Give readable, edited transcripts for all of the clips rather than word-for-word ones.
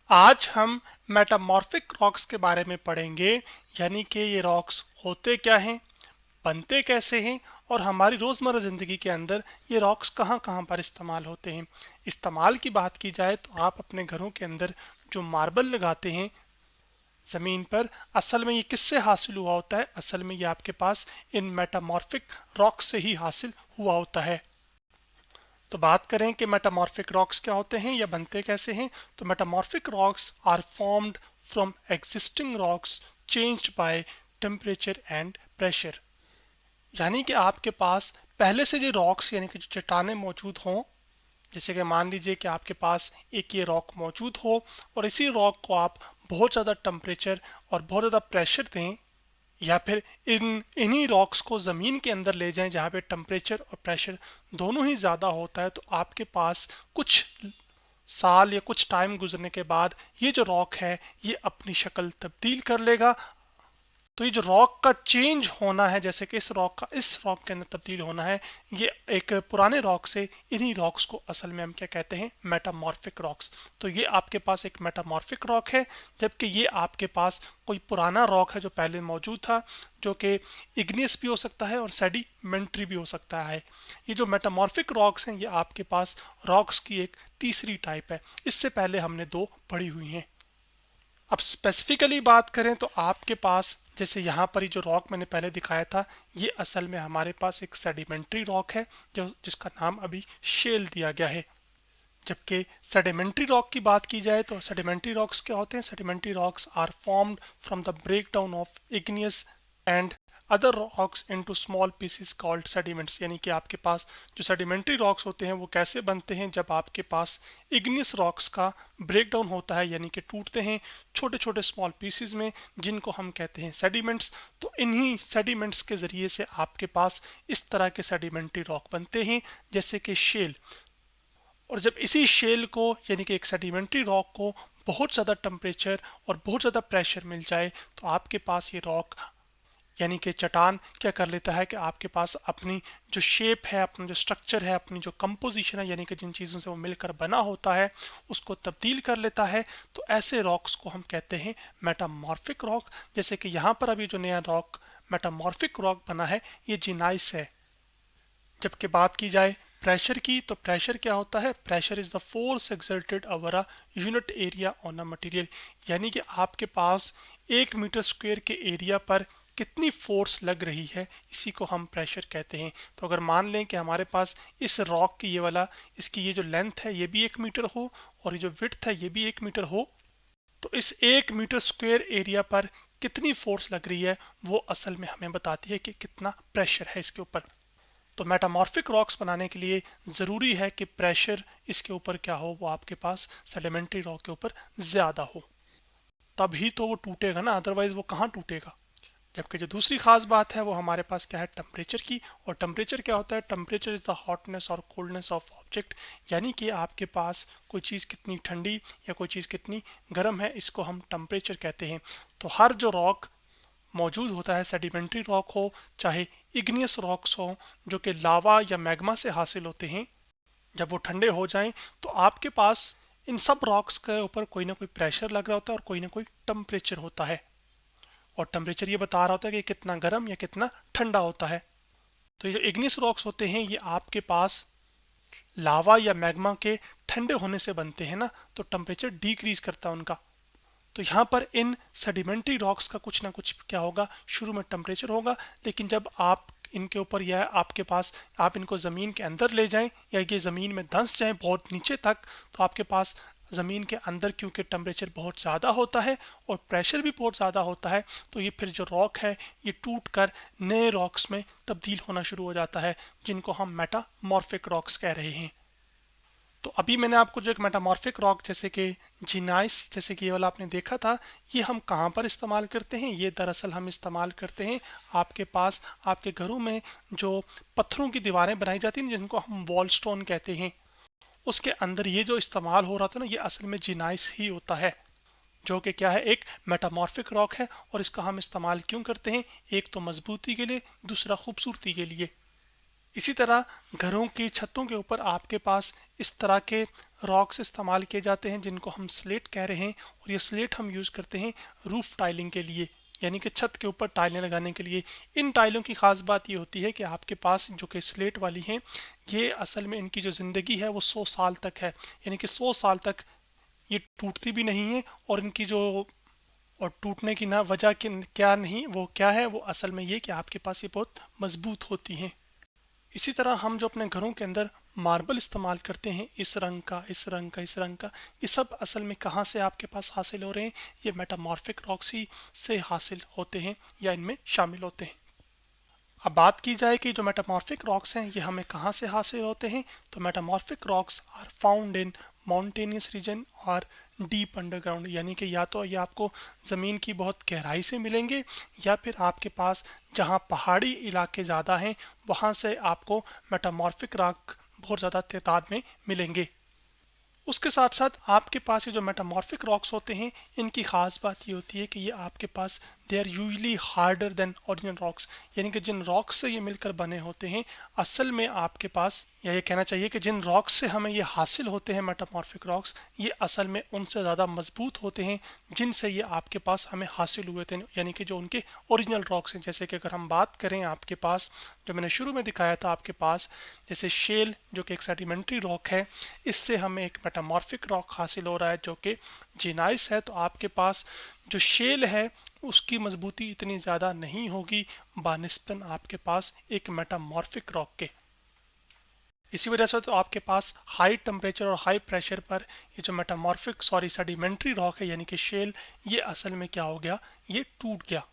आज हम metamorphic rocks के बारे में पढ़ेंगे, यानी कि ये रॉक्स होते क्या हैं, बनते कैसे हैं और हमारी रोज़मर्रा ज़िंदगी के अंदर ये रॉक्स कहाँ कहाँ पर इस्तेमाल होते हैं। इस्तेमाल की बात की जाए तो आप अपने घरों के अंदर जो मार्बल लगाते हैं ज़मीन पर, असल में ये किससे हासिल हुआ होता है? असल में ये आपके पास इन मेटामॉर्फिक रॉक्स से ही हासिल हुआ होता है। तो बात करें कि मेटामॉर्फिक रॉक्स क्या होते हैं या बनते कैसे हैं, तो metamorphic rocks are formed from existing rocks changed by temperature and pressure. यानी कि आपके पास पहले से जो रॉक्स यानी कि जो चट्टानें मौजूद हों, जैसे कि मान लीजिए कि आपके पास एक ये रॉक मौजूद हो और इसी रॉक को आप बहुत ज़्यादा टेम्परेचर और बहुत ज़्यादा प्रेशर दें, या फिर इन्हीं रॉक्स को ज़मीन के अंदर ले जाएं जहाँ पे टेम्परेचर और प्रेशर दोनों ही ज़्यादा होता है, तो आपके पास कुछ साल या कुछ टाइम गुजरने के बाद ये जो रॉक है ये अपनी शक्ल तब्दील कर लेगा। तो ये जो रॉक का चेंज होना है, जैसे कि इस रॉक का इस रॉक के अंदर तब्दील होना है, ये एक पुराने रॉक से इन्हीं रॉक्स को असल में हम क्या कहते हैं, मेटामॉर्फिक रॉक्स। तो ये आपके पास एक मेटामॉर्फिक रॉक है, जबकि ये आपके पास कोई पुराना रॉक है जो पहले मौजूद था, जो कि इग्नियस भी हो सकता है और सेडिमेंट्री भी हो सकता है। ये जो मेटामॉर्फिक रॉक्स हैं ये आपके पास रॉक्स की एक तीसरी टाइप है। इससे पहले हमने दो पढ़ी हुई हैं। अब स्पेसिफिकली बात करें तो आपके पास जैसे यहाँ पर ही जो रॉक मैंने पहले दिखाया था, ये असल में हमारे पास एक सेडिमेंट्री रॉक है जो जिसका नाम अभी शेल दिया गया है। जबकि सेडिमेंट्री रॉक की बात की जाए तो सेडिमेंट्री रॉक्स क्या होते हैं? Sedimentary rocks are formed from the breakdown of igneous and other rocks into small pieces called sediments. यानी कि आपके पास जो सेडिमेंट्री रॉक्स होते हैं वो कैसे बनते हैं? जब आपके पास इग्नियस रॉक्स का ब्रेकडाउन होता है, यानी कि टूटते हैं छोटे छोटे स्मॉल पीसेस में, जिनको हम कहते हैं सेडिमेंट्स। तो इन्हीं सेडिमेंट्स के ज़रिए से आपके पास इस तरह के सेडिमेंट्री रॉक बनते हैं, जैसे कि शेल। और जब इसी शेल को यानी कि एक सेडिमेंट्री रॉक को बहुत ज़्यादा टेम्परेचर और बहुत ज़्यादा प्रेशर मिल जाए, तो आपके पास ये रॉक यानी कि चट्टान क्या कर लेता है कि आपके पास अपनी जो शेप है, अपना जो स्ट्रक्चर है, अपनी जो कंपोजिशन है, यानी कि जिन चीज़ों से वो मिलकर बना होता है, उसको तब्दील कर लेता है। तो ऐसे रॉक्स को हम कहते हैं मेटामॉर्फिक रॉक। जैसे कि यहाँ पर अभी जो नया रॉक मेटामॉर्फिक रॉक बना है ये जिनाइस है। जबकि बात की जाए प्रेशर की, तो प्रेशर क्या होता है? Pressure is the force exerted over a unit area on a material. यानी कि आपके पास 1 मीटर स्क्वायर के एरिया पर कितनी फोर्स लग रही है, इसी को हम प्रेशर कहते हैं। तो अगर मान लें कि हमारे पास इस रॉक की ये वाला इसकी ये जो लेंथ है ये भी 1 मीटर हो और ये जो विड्थ है ये भी 1 मीटर हो, तो इस 1 मीटर स्क्वायर एरिया पर कितनी फोर्स लग रही है वो असल में हमें बताती है कि कितना प्रेशर है इसके ऊपर। तो मेटामॉर्फिक रॉक्स बनाने के लिए ज़रूरी है कि प्रेशर इसके ऊपर क्या हो, वो आपके पास सेडिमेंट्री रॉक के ऊपर ज़्यादा हो, तभी तो वो टूटेगा ना, अदरवाइज वो कहाँ टूटेगा। जबकि जो दूसरी खास बात है वो हमारे पास क्या है? टेम्परेचर की। और टेम्परेचर क्या होता है? टेम्परेचर इज़ द हॉटनेस और कोल्डनेस ऑफ ऑब्जेक्ट। यानी कि आपके पास कोई चीज़ कितनी ठंडी या कोई चीज़ कितनी गर्म है, इसको हम टेम्परेचर कहते हैं। तो हर जो रॉक मौजूद होता है, सेडिमेंट्री रॉक हो चाहे इग्नियस रॉक्स हो जो कि लावा या मैग्मा से हासिल होते हैं, जब वो ठंडे हो जाएं तो आपके पास इन सब रॉक्स के ऊपर कोई ना कोई प्रेशर लग रहा होता है और कोई ना कोई टेम्परेचर होता है। और टेम्परेचर ये बता रहा होता है कि कितना गर्म या कितना ठंडा होता है। तो ये जो इग्नियस रॉक्स होते हैं ये आपके पास लावा या मैग्मा के ठंडे होने से बनते हैं ना, तो टेम्परेचर डिक्रीज करता है उनका। तो यहाँ पर इन सेडिमेंट्री रॉक्स का कुछ ना कुछ क्या होगा, शुरू में टेम्परेचर होगा, लेकिन जब आप इनके ऊपर या आपके पास आप इनको ज़मीन के अंदर ले जाएं या ये ज़मीन में धंस जाएं बहुत नीचे तक, तो आपके पास ज़मीन के अंदर क्योंकि टेम्परेचर बहुत ज़्यादा होता है और प्रेशर भी बहुत ज़्यादा होता है, तो ये फिर जो रॉक है ये टूट कर नए रॉक्स में तब्दील होना शुरू हो जाता है, जिनको हम मेटामॉर्फिक रॉक्स कह रहे हैं। तो अभी मैंने आपको जो एक मेटामॉर्फिक रॉक जैसे कि जिनाइस जैसे कि ये वाला आपने देखा था, ये हम कहाँ पर इस्तेमाल करते हैं? ये दरअसल हम इस्तेमाल करते हैं आपके पास आपके घरों में जो पत्थरों की दीवारें बनाई जाती हैं जिनको हम वॉल स्टोन कहते हैं, उसके अंदर ये जो इस्तेमाल हो रहा था ना, ये असल में जिनाइस ही होता है, जो कि क्या है? एक मेटामॉर्फिक रॉक है। और इसका हम इस्तेमाल क्यों करते हैं? एक तो मजबूती के लिए, दूसरा खूबसूरती के लिए। इसी तरह घरों की छतों के ऊपर आपके पास इस तरह के रॉक्स इस्तेमाल किए जाते हैं जिनको हम स्लेट कह रहे हैं, और ये स्लेट हम यूज़ करते हैं रूफ टाइलिंग के लिए, यानी कि छत के ऊपर टाइलें लगाने के लिए। इन टाइलों की खास बात ये होती है कि आपके पास जो कि स्लेट वाली हैं, ये असल में इनकी जो ज़िंदगी है वो 100 साल तक है, यानी कि 100 साल तक ये टूटती भी नहीं है। और इनकी जो और टूटने की ना वजह क्या नहीं, वो क्या है, वो असल में ये कि आपके पास ये बहुत मजबूत होती हैं। इसी तरह हम जो अपने घरों के अंदर मार्बल इस्तेमाल करते हैं, इस रंग का, इस रंग का, इस रंग का, ये सब असल में कहाँ से आपके पास हासिल हो रहे हैं? ये मेटामॉर्फिक रॉक्स ही से हासिल होते हैं या इनमें शामिल होते हैं। अब बात की जाए कि जो मेटामॉर्फिक रॉक्स हैं ये हमें कहाँ से हासिल होते हैं, तो metamorphic rocks are found in mountainous region और डीप अंडरग्राउंड, यानी कि या तो ये आपको ज़मीन की बहुत गहराई से मिलेंगे, या फिर आपके पास जहाँ पहाड़ी इलाके ज़्यादा हैं वहाँ से आपको मेटामॉर्फिक रॉक बहुत ज़्यादा तादाद में मिलेंगे। उसके साथ साथ आपके पास ये जो मेटामॉर्फिक रॉक्स होते हैं, इनकी ख़ास बात ये होती है कि ये आपके पास they are usually harder than original rocks, यानी कि जिन रॉक्स से ये मिलकर बने होते हैं, असल में आपके पास, या ये कहना चाहिए कि जिन रॉक्स से हमें ये हासिल होते हैं मेटामॉर्फिक रॉक्स, ये असल में उनसे ज़्यादा मजबूत होते हैं जिनसे ये आपके पास हमें हासिल हुए थे, यानी कि जो उनके ओरिजिनल रॉक्स हैं। जैसे कि अगर हम बात करें, आपके पास जो मैंने शुरू में दिखाया था, आपके पास जैसे शेल जो कि एक सेडिमेंट्री रॉक है, इससे हमें एक मेटामॉर्फिक रॉक हासिल हो रहा है जो कि जिनाइस है। तो आपके पास जो शेल है उसकी मजबूती इतनी ज़्यादा नहीं होगी बानिस्बतन आपके पास एक मेटामॉर्फिक रॉक के। इसी वजह से तो आपके पास हाई टेम्परेचर और हाई प्रेशर पर ये जो सेडिमेंट्री रॉक है, यानी कि शेल, ये असल में क्या हो गया, ये टूट गया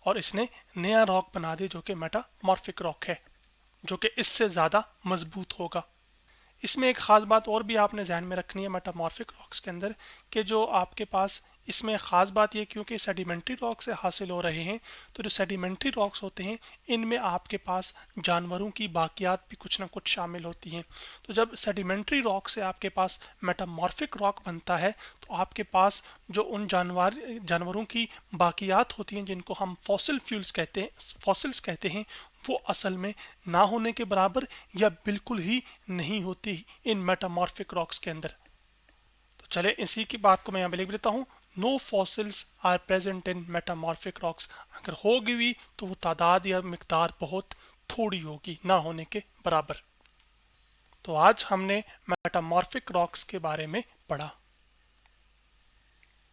और इसने नया रॉक बना दिया जो कि मेटामॉर्फिक रॉक है, जो कि इससे ज़्यादा मजबूत होगा। इसमें एक ख़ास बात और भी आपने ध्यान में रखनी है मेटामॉर्फिक रॉक्स के अंदर, कि जो आपके पास इसमें ख़ास बात ये, क्योंकि सेडिमेंट्री रॉक से हासिल हो रहे हैं, तो जो सेडिमेंट्री रॉक्स होते हैं इनमें आपके पास जानवरों की बाकियात भी कुछ ना कुछ शामिल होती हैं। तो जब सेडिमेंट्री रॉक से आपके पास मेटामॉर्फिक रॉक बनता है, तो आपके पास जो उन जानवरों की बाकियात होती हैं जिनको हम फॉसिल्स कहते हैं, वो असल में ना होने के बराबर या बिल्कुल ही नहीं होती इन मेटामॉर्फिक रॉक्स के अंदर। तो चले इसी की बात को मैं यहाँ पे लिख देता हूँ। No fossils are present in metamorphic rocks. अगर होगी भी तो वो तादाद या मिकदार बहुत थोड़ी होगी, ना होने के बराबर। तो आज हमने मेटामॉर्फिक रॉक्स के बारे में पढ़ा।